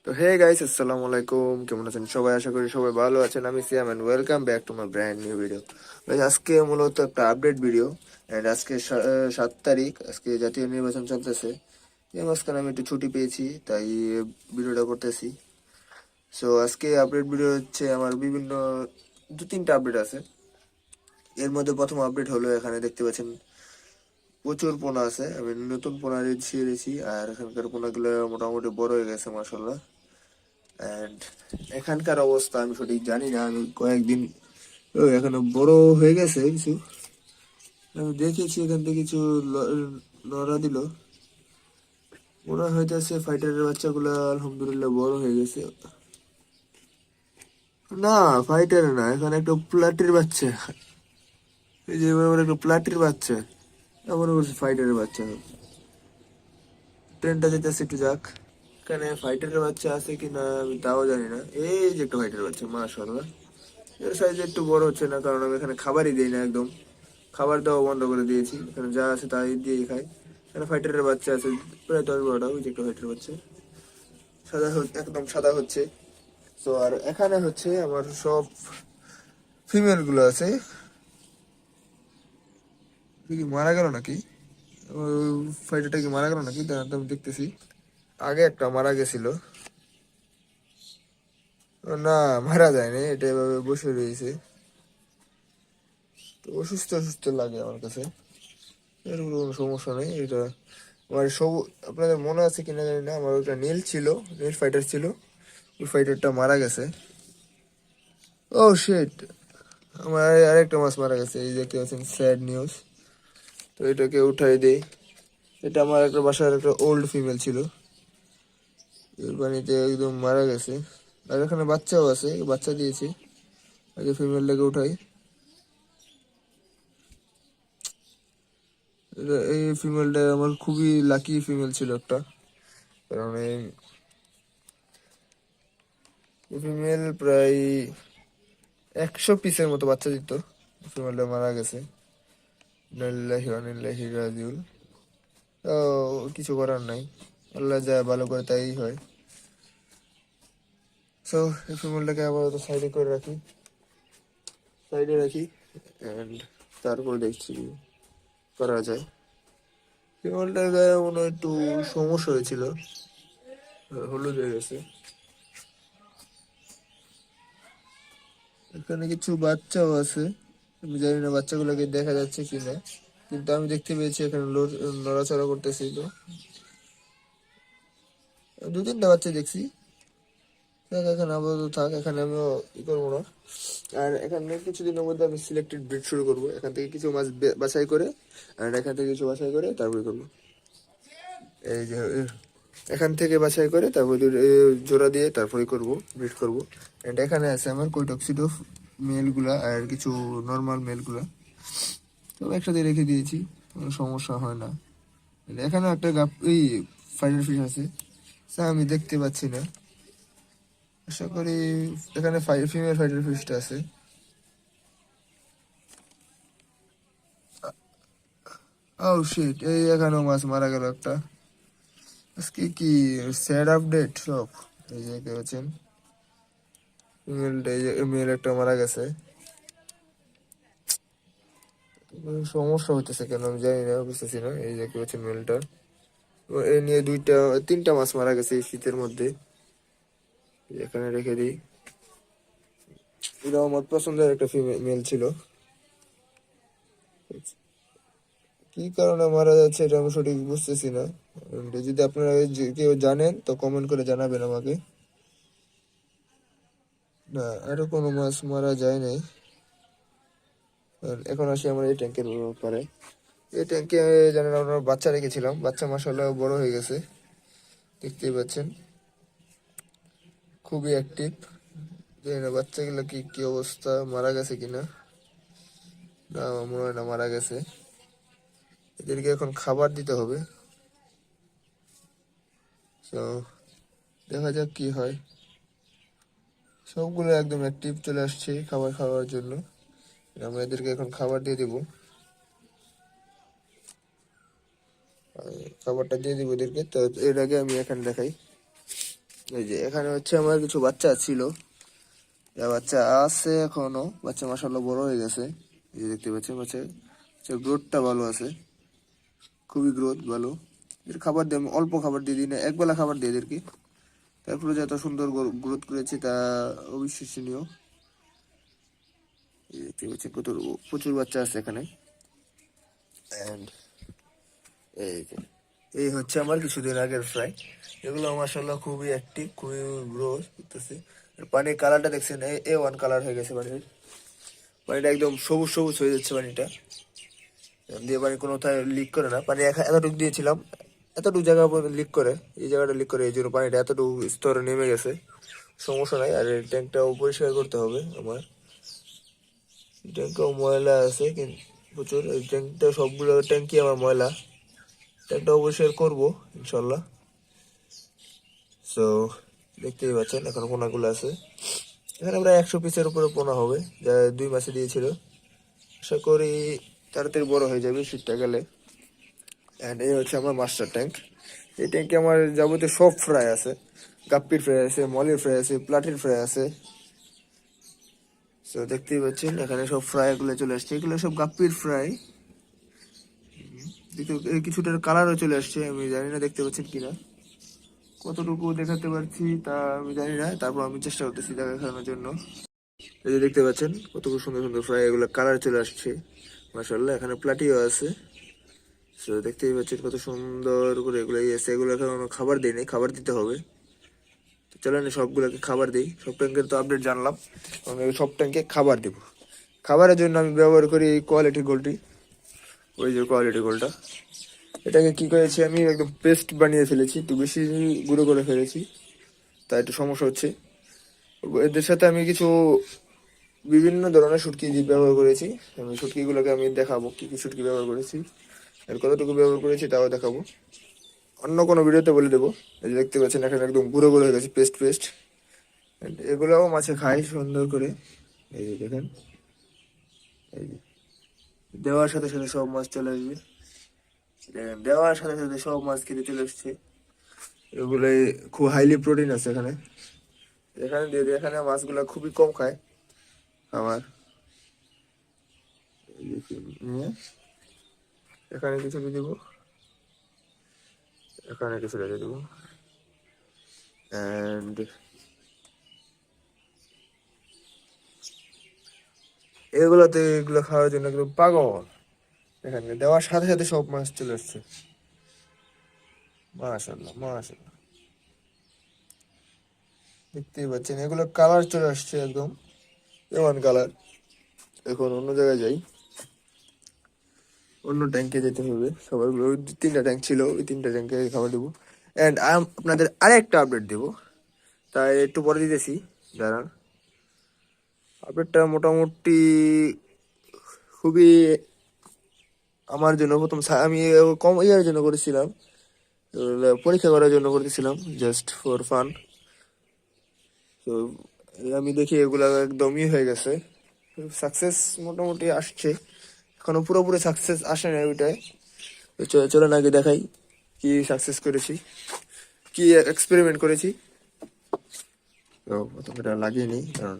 তো hey guys, আসসালামু আলাইকুম। কেমন আছেন সবাই? আশা করি সবাই ভালো আছেন। আমি Siam and welcome back to my brand new video. Guys, আজকে মূলত একটা আপডেট ভিডিও। এন্ড আজকে 7 তারিখ, আজকে জাতীয় নির্বাচন চলতেছে। এই মাঝখানে আমি একটু ছুটি পেয়েছি, তাই ভিডিওটা করতেছি। সো আজকে আপডেট ভিডিও হচ্ছে আমার বিভিন্ন 2-3টা আপডেট আছে। এর মধ্যে প্রথম আপডেট হলো, এখানে দেখতে পাচ্ছেন প্রচুর পোনা আছে। আমি নতুন পোনা ছেড়েছি, আর এখানকার পোনাগুলো মোটামুটি বড় হয়ে গেছে মাশাল্লাহ। অ্যান্ড এখানকার অবস্থা আমি সঠিক জানি না, আমি কয়েকদিন এখনো বড় হয়ে গেছে কিছু। আমি দেখেছি এখান থেকে কিছু লড়া দিল, মনে হইতেছে ফাইটারের বাচ্চাগুলো আলহামদুলিল্লাহ বড় হয়ে গেছে। না, ফাইটার না, এখানে একটা প্লাটির বাচ্চা। এই যে আমার একটা প্লাটির বাচ্চা, আমার বলছে ফাইটারের বাচ্চা। ট্রেনটা যেতেছে, একটু যাক। এখানে ফাইটারের বাচ্চা আছে কিনা আমি তাও জানি না। এই যে একটা ফাইটারের বাচ্চা, মাশাআল্লাহ। এর সাইজ একটু বড় হচ্ছে না, কারণ আমি এখানে খাবারই দিই না একদম। খাবার দেওয়া বন্ধ করে দিয়েছি, এখানে যা আছে তাই দিয়েই খাই। এখানে ফাইটারের বাচ্চা আছে প্রায় 10-12টা। ওই যে একটা ফাইটারের বাচ্চা, সাদা একদম সাদা হচ্ছে। তো আর এখানে হচ্ছে আমার সব ফিমেল গুলো আছে। কি মারা গেল নাকি? ফাইটারটা কি মারা গেল নাকি? দাঁড়ান তো, আমি দেখতেছি। আগে একটা মারা গেছিল। না, মারা যায়নি, এটা এভাবে বসে রয়েছে। তো অসুস্থ অসুস্থ লাগে আমার কাছে। এরকম কোনো সমস্যা নেই এটা। আমার আপনাদের মনে আছে কিনা জানি না, আমার ওটা নীল ছিল, নীল ফাইটার ছিল। ওই ফাইটারটা মারা গেছে। ও শিট, আমার আরেকটা মাছ মারা গেছে। এই দেখতে পাচ্ছেন, স্যাড নিউজ। তো এটাকে উঠাই দেই। এটা আমার একটা বাসার একটা ওল্ড ফিমেল ছিল, এই পানিতে একদম মারা গেছে। আর এখানে বাচ্চাও আছে, বাচ্চা দিয়েছি। আগে ফিমেলটাকে উঠাই। এই ফিমেলটা আমার খুবই লাকি ফিমেল ছিল একটা, কারণ এই ফিমেল প্রায় 100 পিসের মতো বাচ্চা দিত। ফিমেলটা মারা গেছে। লিল্লাহি ওয়া ইন্না ইলাইহি রাজিউন। ও, কিছু করার নাই, আল্লাহ যা ভালো করে তাই হয়। সো এই ফিমেলটাকে আপাতত সাইডে করে রাখি, সাইডে রাখি। অ্যান্ড তারপর দেখছি কি করা যায়। ফিমেলটার গায়ে মনে হয় একটু সমস্যা হয়েছিল, হলুদ হয়ে গেছে। এখানে কিছু বাচ্চাও আছে, আমি জানি না বাচ্চাগুলোকে দেখা যাচ্ছে কিনা, কিন্তু আমি দেখতে পেয়েছি এখানে নড়াচড়া করতেছিল। 2-3টা বাচ্চা দেখছি। দেখ, এখানে আপাতত থাক, এখানে আমিও ই করবো না। আর এখানে কিছুদিনের মধ্যে আমি সিলেক্টেড ব্রিড শুরু করবো, এখান থেকে কিছু মাছ বাছাই করে, আর এখান থেকে কিছু বাছাই করে তারপরে করবো। এই যে এখান থেকে বাছাই করে তারপর জোড়া দিয়ে তারপরে করবো, ব্রিড করবো। এন্ড এখানে আছে আমার কৈটক্সিডো মেলগুলা আর কিছু নর্মাল মেলগুলা, তো একসাথে রেখে দিয়েছি, কোনো সমস্যা হয় না। এখানে একটা এই ফাইটার ফিশ আছে, তা আমি দেখতে পাচ্ছি না। আশা করি এখানে ফিমেল ফাইটার ফিশটা আছে। ও শিট, এই এখানেও মাছ মারা গেল একটা। আজকে কি স্যাড আপডেট সব। এই যে দেখতে পাচ্ছেন ফিমেলটা, এই যে মেল একটা মারা গেছে। সমস্যা হইতেছে কেন আমি জানি না, বুঝতেছি না। এই যে দেখতে পাচ্ছেন মেলটা, এ নিয়ে 2-3টা মাছ মারা গেছে এই শীতের মধ্যে। এখানে রেখে দিই। এটা আমার পছন্দের একটা মেল ছিল। কি কারণে মারা যাচ্ছে এটা আমি সঠিক বুঝতেছি না। যদি আপনারা কেউ জানেন তো কমেন্ট করে জানাবেন আমাকে। না, আরো কোনো মাছ মারা যায় নাই। আর এখন আসি আমার এই ট্যাঙ্কের ব্যাপারে। এই ট্যাঙ্কে জানেন আমরা বাচ্চা রেখেছিলাম, বাচ্চা মাশাআল্লাহ বড় হয়ে গেছে, দেখতেই পাচ্ছেন, খুবই অ্যাক্টিভ। জানি না বাচ্চাগুলো কি কি অবস্থা, মারা গেছে কিনা। না, আমার মনে হয় না মারা গেছে। এদেরকে এখন খাবার দিতে হবে। তো দেখা যাক কি হয়। সবগুলো একদম অ্যাক্টিভ চলে আসছে খাবার খাওয়ার জন্য। আমরা এদেরকে এখন খাবার দিয়ে দিব। খাবারটা দিয়ে দিব এদেরকে। তো এর আগে আমি এখানে দেখাই, এই যে এখানে হচ্ছে আমার কিছু বাচ্চা ছিল, বাচ্চা আছে এখনো, বাচ্চা মাশাআল্লাহ বড় হয়ে গেছে। এই যে দেখতে পাচ্ছেন বাচ্চা, গ্রোথটা ভালো আছে, খুবই গ্রোথ ভালো। এর খাবার দিয়ে আমি অল্প খাবার দিয়ে দিই না, একবেলা খাবার দিয়ে এদেরকে, তারপরে যে এত সুন্দর গ্রোথ করেছে তা অবিশ্বাসনীয়। এই দেখতে পাচ্ছেন কত প্রচুর বাচ্চা আছে এখানে। অ্যান্ড এই যে এই হচ্ছে আমার কিছুদিন আগের ফ্রাই, এগুলো মাশাআল্লাহ খুবই অ্যাক্টিভ, খুবই গ্রোথ করতেছে। পানির কালারটা দেখছেন, A1 কালার হয়ে গেছে পানির, পানিটা একদম সবুজ সবুজ হয়ে যাচ্ছে পানিটা দিয়ে। পানি কোনোথায় লিক করে না, পানি এতটুকু দিয়েছিলাম, এতটুকু জায়গা লিক করে, এই জায়গাটা লিক করে, এই জন্য পানিটা এতটুকু স্তরে নেমে গেছে। সমস্যা নাই। আর এই ট্যাঙ্কটাও পরিষ্কার করতে হবে আমার, ট্যাঙ্কটাও ময়লা আছে কিন্তু প্রচুর, এই ট্যাঙ্কটা সবগুলো ট্যাঙ্কই আমার ময়লা, ট্যাঙ্কটাও পরিষ্কার করবো ইনশাল্লাহ। সো দেখতেই পাচ্ছেন এখন পোনাগুলো আছে এখানে, প্রায় 100 পিসের উপরে পোনা হবে, যা 2 মাসে দিয়েছিল। আশা করি তাড়াতাড়ি বড় হয়ে যাবে শীতটা গেলে। অ্যান্ড এই হচ্ছে আমার মাস্টার ট্যাঙ্ক, এই ট্যাঙ্কে আমার যাবতীয় সব ফ্রাই আছে, গাপ্পির ফ্রাই আছে, মলির ফ্রাই আছে, প্লাটির ফ্রাই আছে। সো দেখতেই পাচ্ছেন এখানে সব ফ্রাই গুলো চলে আসছে, এগুলো সব গাপ্পির ফ্রাই। কিছুটার কালারও চলে আসছে, আমি জানি না দেখতে পাচ্ছেন কিনা, কতটুকু দেখাতে পারছি তা আমি জানি না, তারপর আমি চেষ্টা করতেছি দেখানোর জন্য। এই যে দেখতে পাচ্ছেন কতটুকু সুন্দর সুন্দর ফ্রাই, এগুলো কালার চলে আসছে মাশাআল্লাহ। এখানে প্লাটিও আছে। সো দেখতেই পাচ্ছেন কত সুন্দর করে এগুলো এসে, এগুলো এখন খাবার দিই নাই, খাবার দিতে হবে। তো চলেন সবগুলোকে খাবার দিই, সব ট্যাঙ্কের তো আপডেট জানলাম, আমি সব ট্যাঙ্কে খাবার দেবো। খাবারের জন্য আমি ব্যবহার করি কোয়ালিটি গোল্ডটি, ওই যে কোয়ালিটি গোল্ডটা। এটাকে কি করেছি, আমি একদম পেস্ট বানিয়ে ফেলেছি, একটু বেশি গুঁড়ো করে ফেলেছি, তাই একটু সমস্যা হচ্ছে। এদের সাথে আমি কিছু বিভিন্ন ধরনের শুটকি ব্যবহার করেছি, আমি শুটকিগুলোকে আমি দেখাবো কি কি শুটকি ব্যবহার করেছি আর কতটুকু ব্যবহার করেছি তাও দেখাবো, অন্য কোনো ভিডিওতে বলে দেবো। এই যে দেখতে পাচ্ছেন এখানে একদম গুঁড়ো গুঁড়ো হয়ে গেছে, পেস্ট পেস্ট। এগুলোও মাছে খাই সুন্দর করে, এই যে দেখেন, এই যে দেওয়ার সাথে সাথে সব মাছ চলে আসবে, দেখেন দেওয়ার সাথে সাথে সব মাছ খেতে চলে আসছে। এগুলোই খুব হাইলি প্রোটিন আছে এখানে, এখানে দিয়ে দিই। এখানে মাছগুলো খুবই কম খায় আমার, এখানে কিছু দিয়ে দেবো, এখানে কিছু রেখে দেবো। অ্যান্ড এগুলোতে এগুলো খাওয়ার জন্য একদম পাগল, এখানে দেওয়ার সাথে সাথে সব মাছ চলে আসছে, মাশাআল্লাহ মাশাআল্লাহ। দেখতেই পাচ্ছেন এগুলো কালার চলে আসছে একদম এমন কালার। এখন অন্য জায়গায় যাই, অন্য ট্যাঙ্কে যেতে হবে সবার, ওই 3টা ট্যাঙ্ক ছিল, ওই 3টা ট্যাঙ্কে খাবার দেবো। অ্যান্ড আপনাদের আরেকটা আপডেট দেবো, তাই একটু পরে দিতেছি, দাঁড়ান। আপডেটটা মোটামুটি খুবই আমার জন্য প্রথম, আমি কম ইয়ার জন্য করেছিলাম, পরীক্ষা করার জন্য করতেছিলাম, জাস্ট ফর ফান। তো আমি দেখি এগুলা একদমই হয়ে গেছে, সাকসেস মোটামুটি আসছে, এখনো পুরোপুরি সাকসেস আসে না ওইটাই। তো চলেন আগে দেখাই কি সাকসেস করেছি, কি এক্সপেরিমেন্ট করেছি। তো প্রথমে এটা লাগিয়ে নিই, কারণ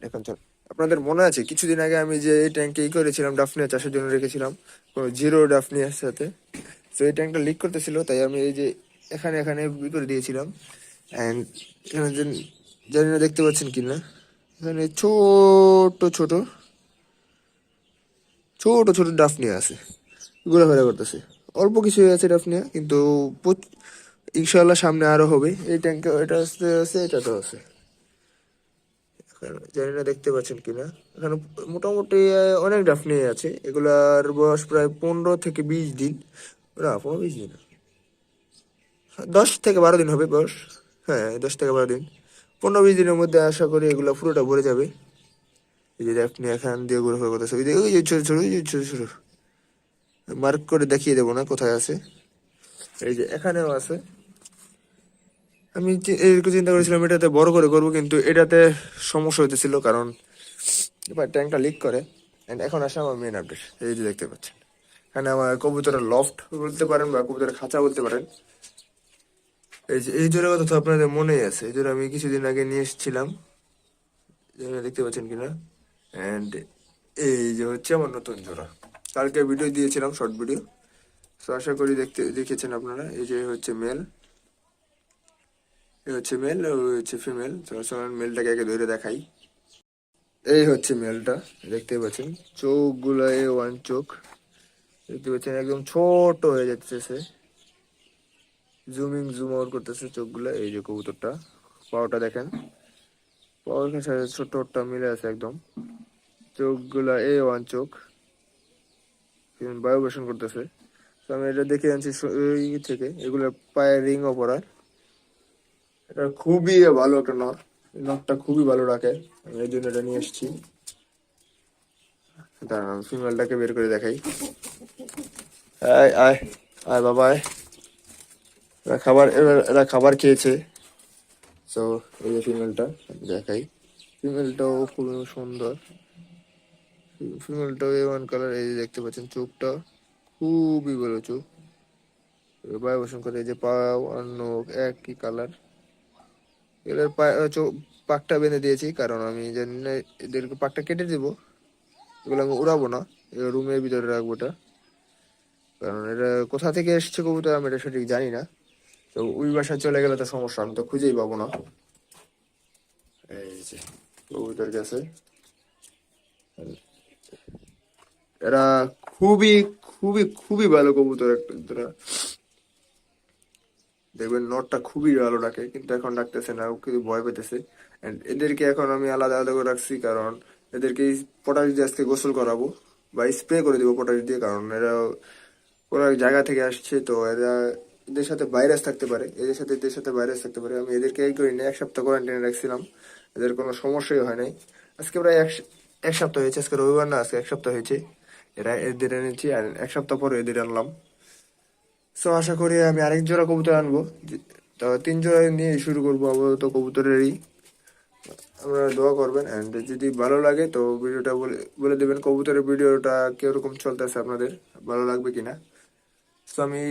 এখন চল। আপনাদের মনে আছে কিছুদিন আগে আমি যে এই ট্যাঙ্কে করেছিলাম, ডাফনিয়া চাষের জন্য রেখেছিলাম, কোনো জিরো ডাফনিয়ার সাথে। তো এই ট্যাঙ্কটা লিক করতেছিল, তাই আমি এই যে এখানে এখানে করে দিয়েছিলাম। অ্যান্ড এখানে জানি না দেখতে পাচ্ছেন কি না, এখানে ছোট ছোট ছোট ছোট ডাফনিয়া আছে, ঘোরাফেরা করতেছে। অল্প কিছু হয়ে আছে ডাফনিয়া, কিন্তু ইনশাল্লাহ সামনে আরো হবে। এই ট্যাঙ্কে এটা আছে, এটাতেও আছে, জানি না দেখতে পাচ্ছেন কিনা। এখানে মোটামুটি অনেক ডাফনি আছে, এগুলার বয়স প্রায় 15 থেকে 20 দিন, না 15-20 দিন, 10 থেকে 12 দিন হবে বয়স। হ্যাঁ 10 থেকে 12 দিন, 15-20 দিনের মধ্যে আশা করি এগুলা পুরোটা ভরে যাবে। এই যে ডাফনি এখান দিয়ে ঘুরে ফেরা করতেছে, ওই যে ছোট ছোট, ওই যে ছোট ছোট, মার্ক করে দেখিয়ে দেবো না কোথায় আছে। এই যে এখানেও আছে, আমি এরকম চিন্তা করেছিলাম এটাতে বড় করে করবো, কিন্তু এটাতে সমস্যা হতেছিল, কারণ এবার ট্যাঙ্কটা লিক করে। এন্ড এখন আসে আমার মেন আপডেট, এই যে দেখতে পাচ্ছেন এখানে আমার কবুতরের লফট বলতে পারেন বা কবুতরের খাঁচা বলতে পারেন। এই যে এই জোড়ার কথা তো আপনাদের মনেই আছে, এই জোড়া আমি কিছুদিন আগে নিয়ে এসেছিলাম, দেখতে পাচ্ছেন কিনা। অ্যান্ড এই যে হচ্ছে আমার নতুন জোড়া, কালকে ভিডিও দিয়েছিলাম, শর্ট ভিডিও। তো আশা করি দেখেছেন আপনারা। এই যে হচ্ছে মেল, এই হচ্ছে মেল, ওই হচ্ছে ফিমেল। তো চলুন মেলটাকে আগে ধরে দেখাই। এই হচ্ছে মেলটা, দেখতে পাচ্ছেন চোখগুলো ওয়ান চোখ, দেখতে পাচ্ছেন একদম ছোট হয়ে যাচ্ছে, জুম আউট করতেছে চোখগুলো। এই যে কবুতরটা, পাওয়াটা দেখেন, পাওয়ার সাথে ছোটটা মিলে আছে একদম। চোখগুলা ওয়ান চোখ, বায়ু বেশন করতেছে। তো আমি এটা দেখে আনছি এই থেকে, এগুলোর পায়ে রিং ও পরা। এটা খুবই ভালো একটা নট, নটটা খুবই ভালো রাখে, আমি এই জন্য এটা নিয়ে এসেছি। দাঁড়ান ফিমেলটাকে বের করে দেখাই। আয় আয় আয় বাবা আয়। এরা খাবার খেয়েছে। তো এই যে ফিমেলটা দেখাই, ফিমেলটাও খুবই সুন্দর, ফিমেলটাও ওয়ান কালার। এই যে দেখতে পাচ্ছেন চোখটা খুবই বড় চোখ, বায়ু বসন করে। এই যে পা আর নখ একই কালার। এদের পাকটা বেঁধে দিয়েছি, কারণ আমি জানি না এদেরকে পাকটা কেটে দেবো, এগুলো আমি উড়াবো না, রুমের ভিতরে রাখবো এটা। কারণ এটা কোথা থেকে এসছে কবুতর আমি এটা সঠিক জানি না, তো ওই বাসায় চলে গেলে তো সমস্যা, আমি তো খুঁজেই পাবো না। এই যে কবুতর গেছে, এরা খুবই খুবই খুবই ভালো কবুতর একটা। দেখবেন নটটা খুবই ভালো ডাকে, কিন্তু এখন ডাকতেছে না, ও কিন্তু ভয় পেতেছে। And এদেরকে এখন আমি আলাদা আলাদা করে রাখছি, কারণ এদেরকে পটাশ দিয়ে আজকে গোসল করাবো বা স্প্রে করে দিব পটাশ দিয়ে, কারণ এরা কোনো এক জায়গা থেকে আসছে, তো এরা এদের সাথে ভাইরাস থাকতে পারে, এদের সাথে ভাইরাস থাকতে পারে। আমি এদেরকে এই করি না, এক সপ্তাহ কোয়ারেন্টাইনে রাখছিলাম, এদের কোনো সমস্যাই হয় নাই। আজকে প্রায় এক সপ্তাহ হয়েছে, আজকে রবিবার না, আজকে এক সপ্তাহ হয়েছে এদের এনেছি, আর এক সপ্তাহ পরে এদের আনলাম। সো আশা করি আমি আরেক জোড়া কবুতর আনবো, তো 3 জোড়া নিয়ে শুরু করবো আপাতত কবুতরেরই। আপনারা দোয়া করবেন, অ্যান্ড যদি ভালো লাগে তো ভিডিওটা বলে বলে দেবেন কবুতরের ভিডিওটা কিরকম চলতেছে, আপনাদের ভালো লাগবে কিনা। তো আমি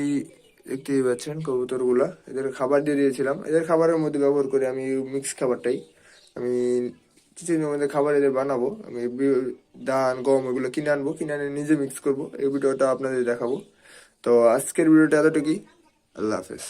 দেখতেই পাচ্ছেন কবুতরগুলা, এদের খাবার দিয়ে দিয়েছিলাম, এদের খাবারের মধ্যে ব্যবহার করি আমি মিক্স খাবারটাই। আমি কিছুদিনের মধ্যে খাবার এদের বানাবো, আমি ধান গম এগুলো কিনে আনবো, কিনে আনে নিজে মিক্স করবো, এই ভিডিওটা আপনাদের দেখাবো। তো আজকের ভিডিওটা এতটুকুই, আল্লাহ হাফেজ।